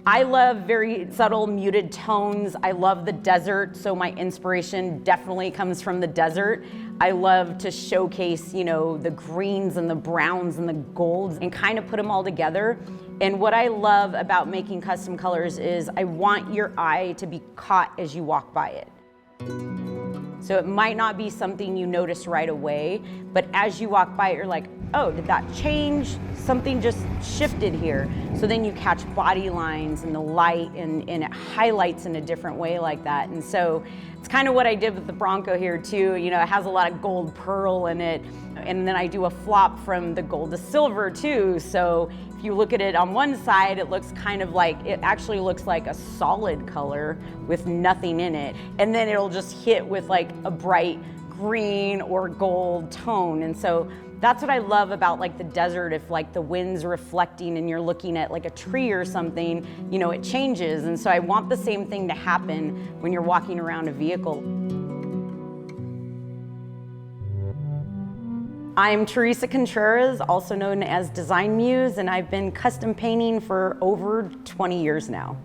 I love very subtle muted tones. I love the desert, so my inspiration definitely comes from the desert. I love to showcase, the greens and the browns and the golds and kind of put them all together. And what I love about making custom colors is I want your eye to be caught as you walk by it. So it might not be something you notice right away, but as you walk by it, you're like, oh, did that change? Something just shifted here. So then you catch body lines and the light and it highlights in a different way like that. And so it's kind of what I did with the Bronco here too. It has a lot of gold pearl in it. And then I do a flop from the gold to silver too. So if you look at it on one side, it actually looks like a solid color with nothing in it. And then it'll just hit with like a bright green or gold tone. And so that's what I love about like the desert. If like the wind's reflecting and you're looking at like a tree or something, it changes. And so I want the same thing to happen when you're walking around a vehicle. I'm Theresa Contreras, also known as Design Muse, and I've been custom painting for over 20 years now.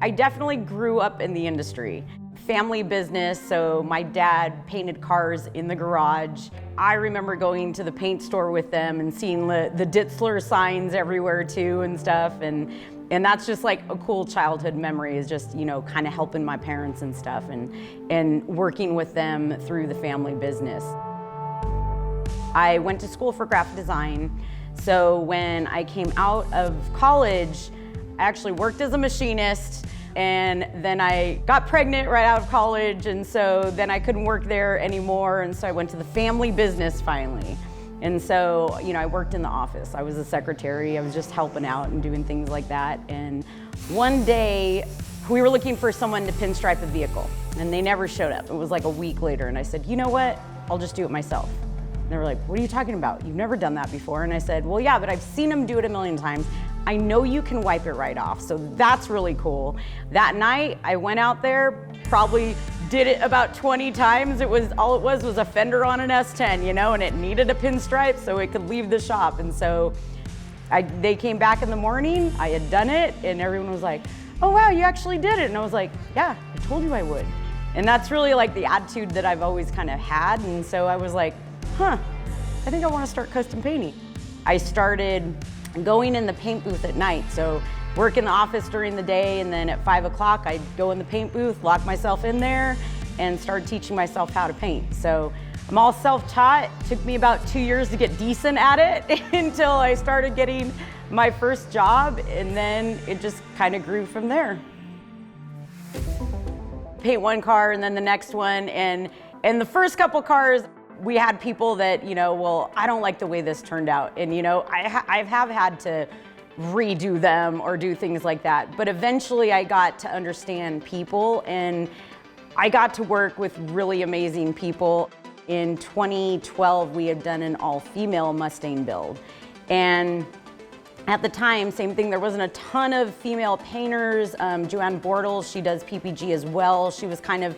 I definitely grew up in the industry. Family business, so my dad painted cars in the garage. I remember going to the paint store with them and seeing the Ditzler signs everywhere too and stuff, and that's just like a cool childhood memory, is just, kind of helping my parents and stuff and working with them through the family business. I went to school for graphic design, so when I came out of college, I actually worked as a machinist. And then I got pregnant right out of college, and so then I couldn't work there anymore, and so I went to the family business finally. And so, I worked in the office. I was a secretary. I was just helping out and doing things like that. And one day, we were looking for someone to pinstripe a vehicle, and they never showed up. It was like a week later, and I said, you know what? I'll just do it myself. And they were like, what are you talking about? You've never done that before. And I said, well, yeah, but I've seen them do it a million times. I know you can wipe it right off, so that's really cool. That night, I went out there, probably did it about 20 times. All it was a fender on an S10, and it needed a pinstripe so it could leave the shop. And so they came back in the morning, I had done it, and everyone was like, oh wow, you actually did it. And I was like, yeah, I told you I would. And that's really like the attitude that I've always kind of had. And so I was like, I think I want to start custom painting. I started going in the paint booth at night. So work in the office during the day, and then at 5 o'clock, I'd go in the paint booth, lock myself in there, and start teaching myself how to paint. So I'm all self-taught. It took me about 2 years to get decent at it until I started getting my first job, and then it just kind of grew from there. Paint one car and then the next one, and the first couple cars, we had people that, well, I don't like the way this turned out. And, I have had to redo them or do things like that. But eventually I got to understand people, and I got to work with really amazing people. In 2012, we had done an all-female Mustang build. And at the time, same thing, there wasn't a ton of female painters. Joanne Bortles, she does PPG as well. She was kind of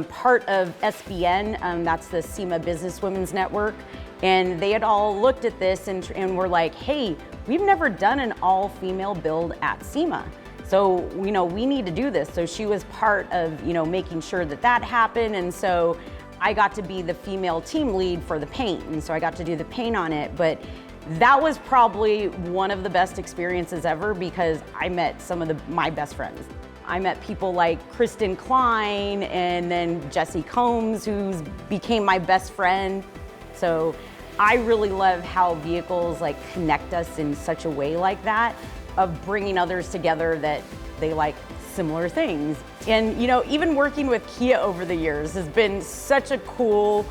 part of SBN, that's the SEMA Business Women's Network, and they had all looked at this and were like, hey, we've never done an all-female build at SEMA, so we need to do this. So she was part of making sure that happened, and so I got to be the female team lead for the paint, and so I got to do the paint on it. But that was probably one of the best experiences ever, because I met some of my best friends. I met people like Kristen Klein, and then Jesse Combs, who became my best friend. So I really love how vehicles connect us in such a way like that, of bringing others together that they like similar things. And even working with Kia over the years has been such a cool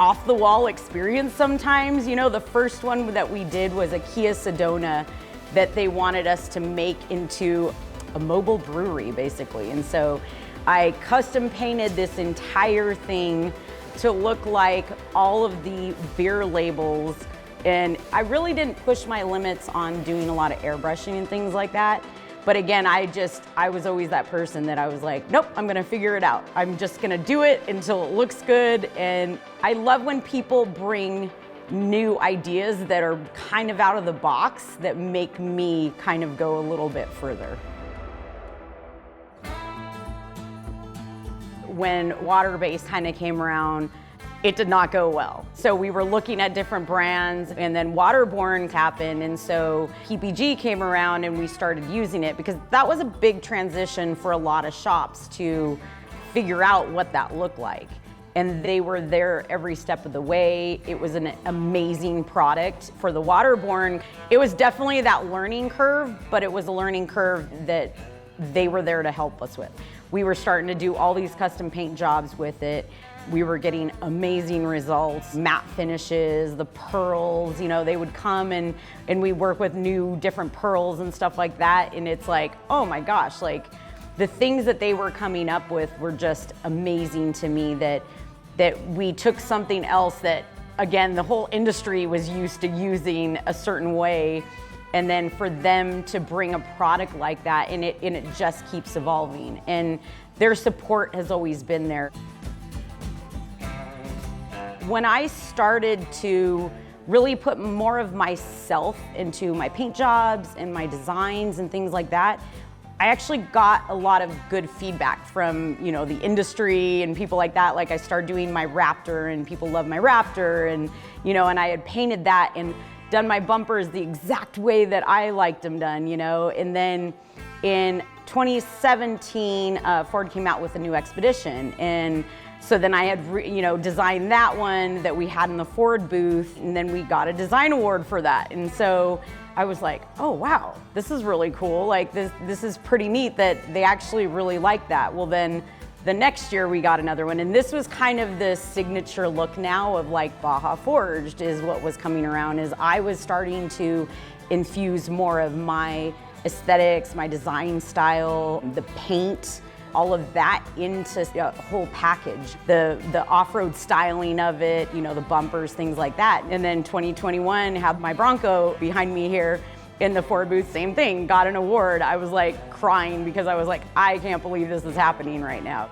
off-the-wall experience sometimes. The first one that we did was a Kia Sedona that they wanted us to make into a mobile brewery, basically. And so I custom painted this entire thing to look like all of the beer labels. And I really didn't push my limits on doing a lot of airbrushing and things like that. But again, I was always that person that I was like, nope, I'm gonna figure it out. I'm just gonna do it until it looks good. And I love when people bring new ideas that are kind of out of the box that make me kind of go a little bit further. when water-based kind of came around, it did not go well. So we were looking at different brands, and then waterborne happened, and so PPG came around and we started using it, because that was a big transition for a lot of shops to figure out what that looked like. And they were there every step of the way. It was an amazing product. For the waterborne, it was definitely that learning curve, but it was a learning curve that they were there to help us with. We were starting to do all these custom paint jobs with it. We were getting amazing results, matte finishes, the pearls, you know, they would come and we work with new different pearls and stuff like that. And it's like, oh my gosh, like the things that they were coming up with were just amazing to me, that we took something else that, again, the whole industry was used to using a certain way, and then for them to bring a product like that, and it just keeps evolving. And their support has always been there. When I started to really put more of myself into my paint jobs and my designs and things like that, I actually got a lot of good feedback from, you know, the industry and people like that. Like I started doing my Raptor and people love my Raptor, and, you know, and I had painted that and done my bumpers the exact way that I liked them done, you know. And then in 2017, Ford came out with a new Expedition, and so then I had, designed that one that we had in the Ford booth, and then we got a design award for that. And so I was like, oh wow, this is really cool. Like this is pretty neat that they actually really like that. Well, then the next year we got another one, and this was kind of the signature look now of like BAJA Forged is what was coming around. Is I was starting to infuse more of my aesthetics, my design style, the paint, all of that into a whole package. The off-road styling of it, you know, the bumpers, things like that. And then 2021, have my Bronco behind me here in the Ford booth, same thing, got an award. I was like crying because I was like, I can't believe this is happening right now.